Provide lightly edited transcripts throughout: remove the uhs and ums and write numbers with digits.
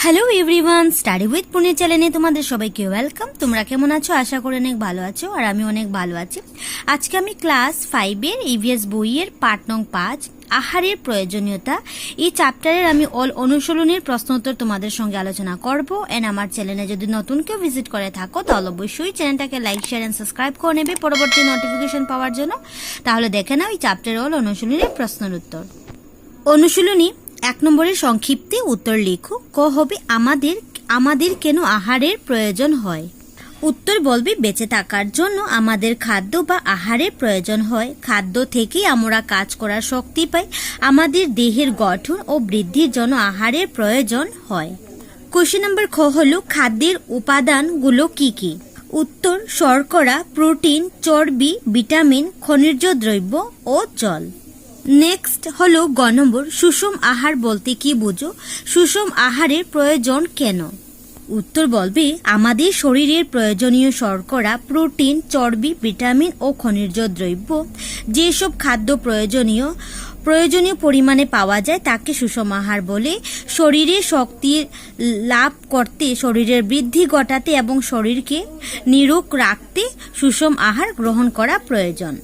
Hello everyone, study with পুনের চ্যানেলে তোমাদের সবাইকে ওয়েলকাম। তোমরা কেমন আছো? আশা করি অনেক ভালো আছো, আর আমি অনেক ভালো আছি। আজকে আমি ক্লাস 5-এর ইভিএস বইয়ের পার্ট নং 5 আহারের প্রয়োজনীয়তা এই চ্যাপ্টারের আমি অল অনুশীলনের প্রশ্নোত্তর তোমাদের সঙ্গে আলোচনা করব। এন্ড আমার চ্যানেলে যদি নতুন কেউ ভিজিট করে থাকো তাহলে অবশ্যই চ্যানেলটাকে লাইক, শেয়ার এন্ড সাবস্ক্রাইব করে নেবে পরবর্তী নোটিফিকেশন পাওয়ার জন্য। তাহলে দেখে নাও এই চ্যাপ্টারের অল অনুশীলনের প্রশ্নের উত্তর। অনুশীলনী 1 নম্বরের সংক্ষিপ্তে উত্তর লিখো। ক হবে আমাদের কেন আহারের প্রয়োজন হয়? উত্তর বলবে বেঁচে থাকার জন্য আমাদের খাদ্য বা আহারের প্রয়োজন হয়। খাদ্য থেকেই আমরা কাজ করার শক্তি পাই। আমাদের দেহের গঠন ও বৃদ্ধির জন্য আহারের প্রয়োজন হয়। কোশ্চেন নাম্বার খ হলো খাদ্যের উপাদানগুলো কি কি? উত্তর শর্করা, প্রোটিন, চর্বি, ভিটামিন, খনিজ দ্রব্য ও জল। নেক্সট হলো গ নম্বর সুষম আহার বলতে কি বুঝো? সুষম আহারের প্রয়োজন কেন? উত্তর বলবে আমাদের শরীরের প্রয়োজনীয় শর্করা, প্রোটিন, চর্বি, ভিটামিন ও খনিজ দ্রব্য যেসব খাদ্য প্রয়োজনীয় পরিমাণে পাওয়া যায় তাকে সুষম আহার বলে। শরীরে শক্তি লাভ করতে, শরীরের বৃদ্ধি ঘটাতে এবং শরীরকে নিরোগ রাখতে সুষম আহার গ্রহণ করা প্রয়োজন।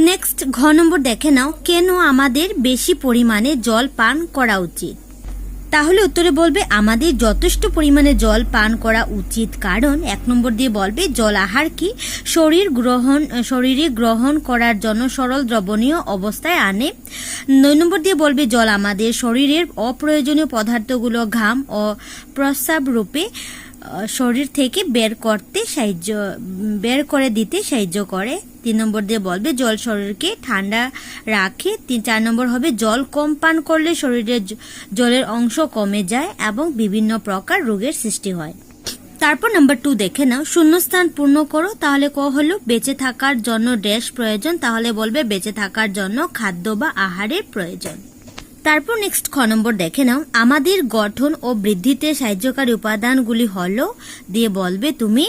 নেক্সট ঘ নম্বর দেখে নাও কেন আমাদের বেশি পরিমাণে জল পান করা উচিত? তাহলে উত্তরে বলবে আমাদের যথেষ্ট পরিমাণে জল পান করা উচিত, কারণ 1 নম্বর দিয়ে বলবে জল আহার কি শরীরে গ্রহণ করার জন্য সরল দ্রবণীয় অবস্থায় আনে। 9 নম্বর দিয়ে বলবে জল আমাদের শরীরের অপ্রয়োজনীয় পদার্থগুলো ঘাম ও প্রস্রাব রূপে শরীর থেকে বের করে দিতে সাহায্য করে। 3 নম্বর দিয়ে বলবে জল শরীরকে ঠান্ডা রাখে। 4 নম্বর হবে জল কম পান করলে শরীরের জলের অংশ কমে যায় এবং বিভিন্ন প্রকার রোগের সৃষ্টি হয়। তারপর নাম্বার 2 দেখে নাও শূন্যস্থান পূর্ণ করো। তাহলে ক হলো বেঁচে থাকার জন্য ড্যাশ প্রয়োজন? তাহলে বলবে বেঁচে থাকার জন্য খাদ্য বা আহারের প্রয়োজন। তারপর নেক্সট খ নম্বর দেখে নাও আমাদের গঠন ও বৃদ্ধিতে সাহায্যকারী উপাদানগুলি হলো দিয়ে বলবে তুমি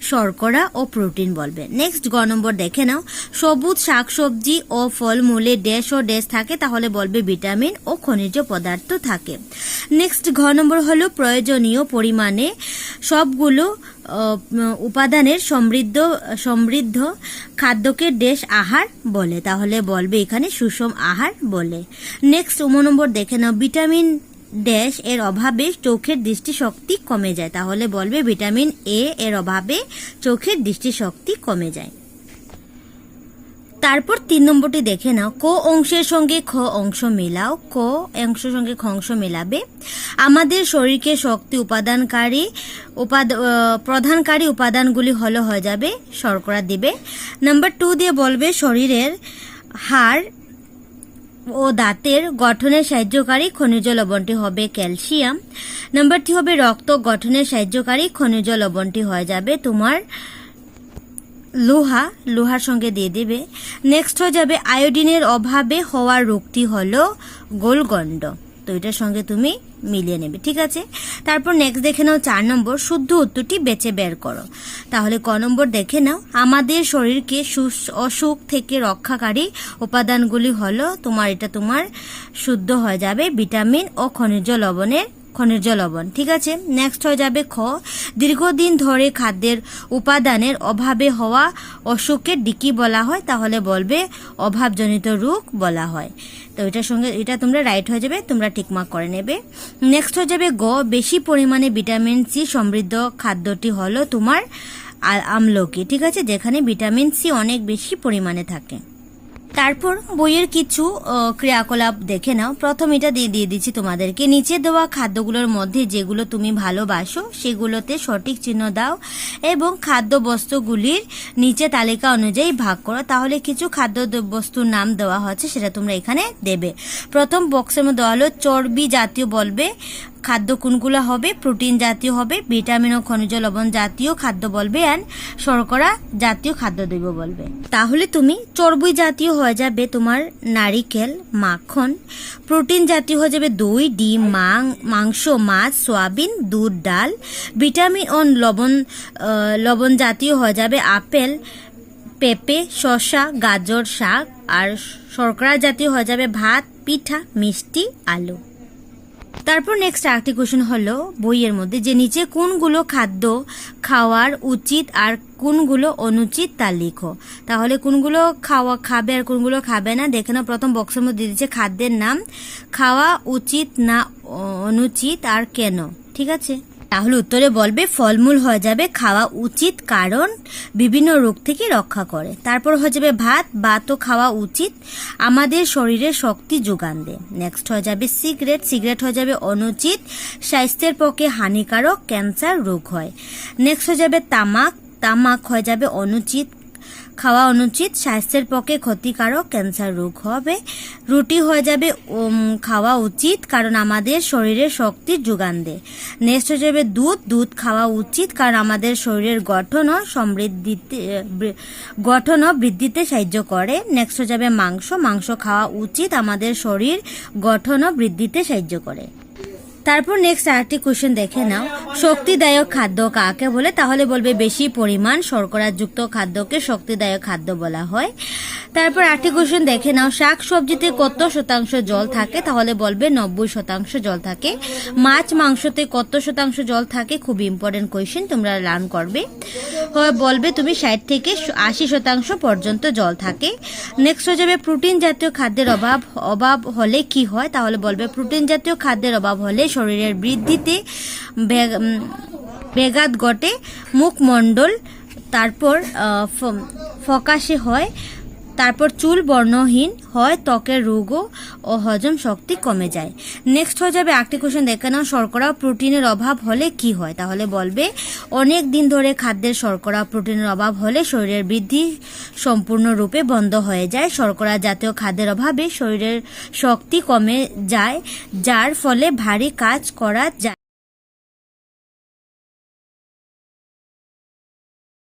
শর্করা ও প্রোটিন বলবে। নেক্সট গ নম্বর দেখে নাও সবুজ শাকসবজি ও ফলমূলে ড্যাশ ও ড্যাশ থাকে, তাহলে বলবে ভিটামিন ও খনিজ পদার্থ থাকে। নেক্সট ঘ নম্বর হলো প্রয়োজনীয় পরিমাণে সবগুলো উপাদানের সমৃদ্ধ খাদ্যকে ড্যাশ আহার বলে, তাহলে বলবে এখানে সুষম আহার বলে। নেক্সট নম্বর দেখে নাও ভিটামিন ড্যাশ এর অভাবে চোখের দৃষ্টিশক্তি কমে যায়, তাহলে বলবে ভিটামিন এ এর অভাবে চোখের দৃষ্টিশক্তি কমে যায়। তারপর 3 নম্বরটি দেখে নাও ক অংশের সঙ্গে খ অংশ মেলাও। ক অংশের সঙ্গে খ অংশ মেলাবে আমাদের শরীরকে শক্তি প্রদানকারী উপাদানগুলি হয়ে যাবে শর্করা দিবে। নাম্বার 2 দিয়ে বলবে শরীরের হাড় ও দাঁতের গঠনের সাহায্যকারী খনিজ লবণটি হবে ক্যালসিয়াম। নাম্বার 3 হবে রক্ত গঠনের সাহায্যকারী খনিজ লবণটি হয়ে যাবে তোমার লোহার সঙ্গে দিয়ে দেবে। নেক্সট হয়ে যাবে আয়োডিনের অভাবে হওয়ার রোগটি হলো গোলগন্ড, তো এটার সঙ্গে তুমি মিলিয়ে নেবে, ঠিক আছে। তারপর নেক্সট দেখে নাও 4 নম্বর শুদ্ধ উত্তরটি বেছে বের করো। তাহলে ক নম্বর দেখে নাও আমাদের শরীরকে অসুখ থেকে রক্ষাকারী উপাদানগুলি হলো তোমার শুদ্ধ হয়ে যাবে ভিটামিন ও খনিজ লবণ, ঠিক আছে। নেক্সট হয়ে যাবে খ দীর্ঘদিন ধরে খাদ্যের উপাদানের অভাবে হওয়া অসুখের ডিকি বলা হয়, তাহলে বলবে অভাবজনিত রোগ বলা হয়। তো এটার সঙ্গে এটা তোমরা রাইট হয়ে যাবে, তোমরা টিকমার্ক করে নেবে। নেক্সট হয়ে যাবে গ বেশি পরিমাণে ভিটামিন সি সমৃদ্ধ খাদ্যটি হলো তোমার আমলকি, ঠিক আছে, যেখানে ভিটামিন সি অনেক বেশি পরিমাণে থাকে। তারপর বইয়ের কিছু ক্রিয়াকলাপ দেখে নাও। প্রথম এটা দিয়ে দিচ্ছি তোমাদেরকে, নিচে দেওয়া খাদ্যগুলোর মধ্যে যেগুলো তুমি ভালোবাসো সেগুলোতে সঠিক চিহ্ন দাও এবং খাদ্য বস্তুগুলির নিচে তালিকা অনুযায়ী ভাগ করো। তাহলে কিছু খাদ্য বস্তুর নাম দেওয়া হচ্ছে, সেটা তোমরা এখানে দেবে। প্রথম বক্সের মধ্যে দেওয়া হলো চর্বি জাতীয় বলবে খাদ্য কোনগুলো হবে, প্রোটিন জাতীয় হবে, ভিটামিন ও খনিজ লবণ জাতীয় খাদ্য বলবে, এন্ড শর্করা জাতীয় খাদ্যদ্রব্য বলবে। তাহলে তুমি চর্বি জাতীয় হয়ে যাবে তোমার নারিকেল, মাখন। প্রোটিন জাতীয় হয়ে যাবে দই, ডিম, মাংস, মাছ, সয়াবিন, দুধ, ডাল। ভিটামিন ও লবণ জাতীয় হয়ে যাবে আপেল, পেঁপে, শসা, গাজর, শাক। আর শর্করা জাতীয় হয়ে যাবে ভাত, পিঠা, মিষ্টি, আলু। তারপর নেক্সট আরেকটি কোশ্চেন হলো বইয়ের মধ্যে যে নিচে কোনগুলো খাদ্য খাওয়ার উচিত আর কোনগুলো অনুচিত তা লিখো। তাহলে কোনগুলো খাবে আর কোনগুলো খাবে না দেখে নাও। প্রথম বক্সের মধ্যে দিয়েছে খাদ্যের নাম, খাওয়া উচিত না অনুচিত আর কেন। ঠিক আছে, তাহলে উত্তরে বলবে ফলমূল হয়ে যাবে খাওয়া উচিত কারণ বিভিন্ন রোগ থেকে রক্ষা করে। তারপর হয়ে যাবে ভাতও খাওয়া উচিত, আমাদের শরীরে শক্তি যোগান দেয়। নেক্সট হয়ে যাবে সিগারেট হয়ে যাবে অনুচিত, স্বাস্থ্যের পক্ষে হানিকারক, ক্যান্সার রোগ হয়। নেক্সট হয়ে যাবে তামাক হয়ে যাবে অনুচিত, খাওয়া অনুচিত, স্বাস্থ্যের পক্ষে ক্ষতিকারক, ক্যান্সার রোগ হবে। রুটি হয়ে যাবে খাওয়া উচিত কারণ আমাদের শরীরে শক্তির যোগান দেয়। নেক্সট হয়ে যাবে দুধ খাওয়া উচিত কারণ আমাদের শরীরের গঠন ও বৃদ্ধিতে সাহায্য করে। নেক্সট হয়ে যাবে মাংস খাওয়া উচিত, আমাদের শরীর গঠন ও বৃদ্ধিতে সাহায্য করে। তারপর নেক্সট আরেকটি কোশ্চেন দেখে নাও, শক্তিদায়ক খাদ্য কাকে বলে? তাহলে বলবে বেশি পরিমাণ শর্করাযুক্ত খাদ্যকে শক্তিদায়ক খাদ্য বলা হয়। তারপর আরেকটি কোশ্চেন দেখে নাও, শাক সবজিতে কত শতাংশ জল থাকে? তাহলে বলবে 90% জল থাকে। মাংসতে কত শতাংশ জল থাকে? খুব ইম্পর্টেন্ট কোশ্চেন, তোমরা লার্ন করবে। বলবে তুমি 60 থেকে 80% পর্যন্ত জল থাকে। নেক্সট হয়ে যাবে প্রোটিন জাতীয় খাদ্যের অভাব হলে কি হয়? তাহলে বলবে প্রোটিন জাতীয় খাদ্যের অভাব হলে শরীরের বৃদ্ধিতে ব্যাঘাত ঘটে, মুখমণ্ডল তারপর ফ্যাকাশে হয়, তারপর চুল বর্ণহীন হয়, ত্বকের রোগও ও হজম শক্তি কমে যায়। নেক্সট হয়ে যাবে আরেকটি কোশ্চেন দেখে নাও, শর্করা প্রোটিনের অভাব হলে কি হয়? তাহলে বলবে অনেক দিন ধরে খাদ্যের শর্করা প্রোটিনের অভাব হলে শরীরের বৃদ্ধি সম্পূর্ণরূপে বন্ধ হয়ে যায়। শর্করা জাতীয় খাদ্যের অভাবে শরীরের শক্তি কমে যায়, যার ফলে ভারী কাজ করা যায়।